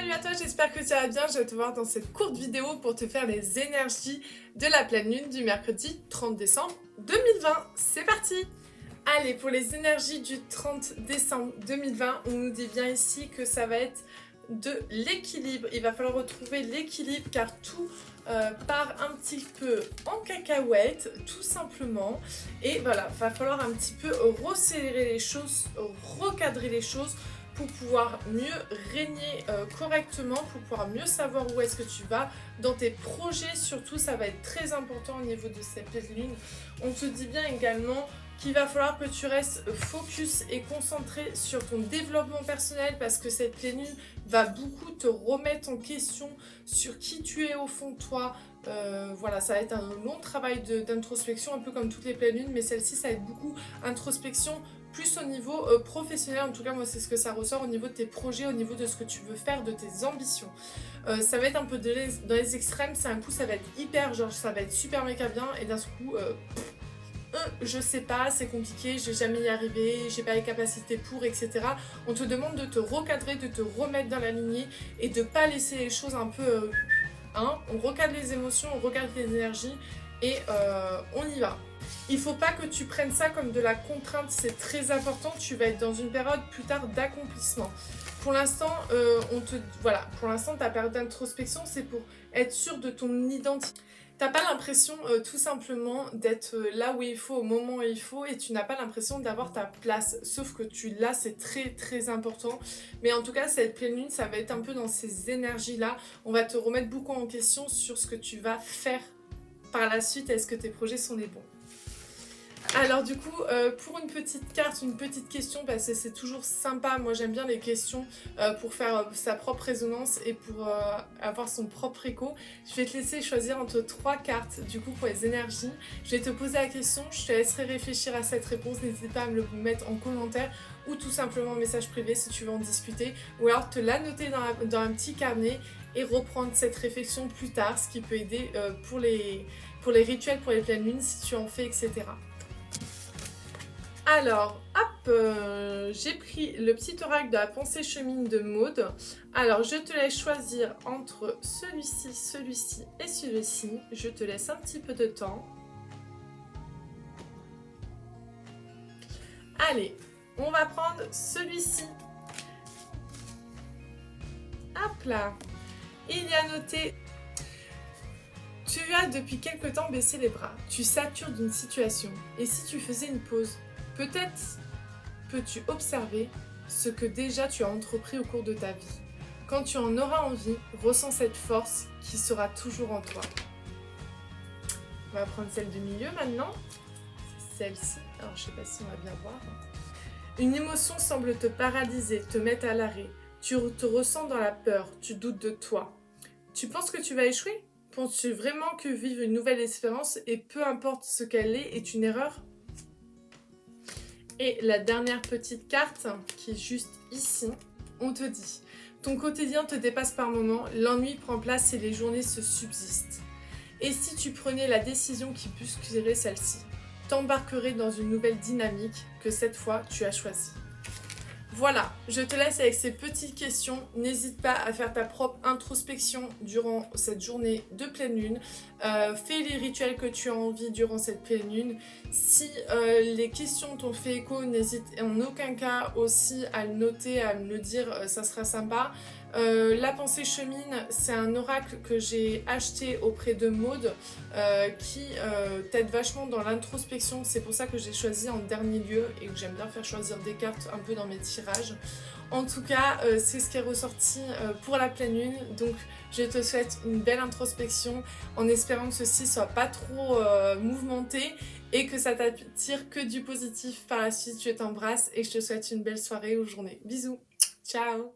Salut à toi, j'espère que tu vas bien. Je vais te voir dans cette courte vidéo pour te faire les énergies de la pleine lune du mercredi 30 décembre 2020. C'est parti! Allez, pour les énergies du 30 décembre 2020, on nous dit bien ici que ça va être de l'équilibre. Il va falloir retrouver l'équilibre car tout part un petit peu en cacahuète, tout simplement. Et voilà, va falloir un petit peu resserrer les choses, recadrer les choses pour pouvoir mieux régner correctement, pour pouvoir mieux savoir où est-ce que tu vas. Dans tes projets, surtout, ça va être très important au niveau de cette pleine lune. On te dit bien également qu'il va falloir que tu restes focus et concentré sur ton développement personnel parce que cette pleine lune va beaucoup te remettre en question sur qui tu es au fond de toi. Voilà, ça va être un long travail d'introspection, un peu comme toutes les pleines lunes, mais celle-ci, ça va être beaucoup introspection, plus au niveau professionnel. En tout cas, moi, c'est ce que ça ressort au niveau de tes projets, au niveau de ce que tu veux faire, de tes ambitions. Ça va être un peu dans les extrêmes, c'est un coup, ça va être hyper, genre, ça va être super méga bien, et d'un coup, je sais pas, c'est compliqué, je vais jamais y arriver, j'ai pas les capacités pour, etc. On te demande de te recadrer, de te remettre dans la lignée et de pas laisser les choses un peu... on recadre les émotions, on recadre les énergies et on y va. Il faut pas que tu prennes ça comme de la contrainte, c'est très important, tu vas être dans une période plus tard d'accomplissement. Pour l'instant, voilà, pour l'instant ta période d'introspection, c'est pour être sûr de ton identité. T'as pas l'impression tout simplement d'être là où il faut, au moment où il faut, et tu n'as pas l'impression d'avoir ta place. Sauf que tu l'as, c'est très très important. Mais en tout cas, cette pleine lune, ça va être un peu dans ces énergies-là. On va te remettre beaucoup en question sur ce que tu vas faire par la suite. Est-ce que tes projets sont les bons? Alors du coup, pour une petite carte, une petite question, parce que c'est toujours sympa, moi j'aime bien les questions pour faire sa propre résonance et pour avoir son propre écho. Je vais te laisser choisir entre 3 cartes du coup pour les énergies. Je vais te poser la question, je te laisserai réfléchir à cette réponse, n'hésite pas à me le mettre en commentaire ou tout simplement en message privé si tu veux en discuter, ou alors te la noter dans un petit carnet et reprendre cette réflexion plus tard, ce qui peut aider pour les rituels, pour les pleines lunes si tu en fais, etc. Alors, hop, j'ai pris le petit oracle de la pensée chemine de Maud. Alors, je te laisse choisir entre celui-ci, celui-ci et celui-ci. Je te laisse un petit peu de temps. Allez, on va prendre celui-ci. Hop là. Il y a noté... Tu as depuis quelque temps baissé les bras. Tu satures d'une situation. Et si tu faisais une pause? Peut-être peux-tu observer ce que déjà tu as entrepris au cours de ta vie. Quand tu en auras envie, ressens cette force qui sera toujours en toi. On va prendre celle du milieu maintenant. C'est celle-ci. Alors je ne sais pas si on va bien voir. Une émotion semble te paralyser, te mettre à l'arrêt. Tu te ressens dans la peur, tu doutes de toi. Tu penses que tu vas échouer? Penses-tu vraiment que vivre une nouvelle expérience, et peu importe ce qu'elle est une erreur? Et la dernière petite carte, qui est juste ici, on te dit « Ton quotidien te dépasse par moments, l'ennui prend place et les journées se subsistent. Et si tu prenais la décision qui bousculerait celle-ci, t'embarquerais dans une nouvelle dynamique que cette fois tu as choisie. » Voilà, je te laisse avec ces petites questions. N'hésite pas à faire ta propre introspection durant cette journée de pleine lune. Fais les rituels que tu as envie durant cette pleine lune. Si les questions t'ont fait écho, n'hésite en aucun cas aussi à le noter, à me le dire, ça sera sympa. La pensée chemine, c'est un oracle que j'ai acheté auprès de Maud qui t'aide vachement dans l'introspection. C'est pour ça que j'ai choisi en dernier lieu et que j'aime bien faire choisir des cartes un peu dans mes tirages. En tout cas, c'est ce qui est ressorti pour la pleine lune. Donc, je te souhaite une belle introspection en espérant que ceci soit pas trop mouvementé et que ça t'attire que du positif par la suite. Je t'embrasse et je te souhaite une belle soirée ou journée. Bisous, ciao!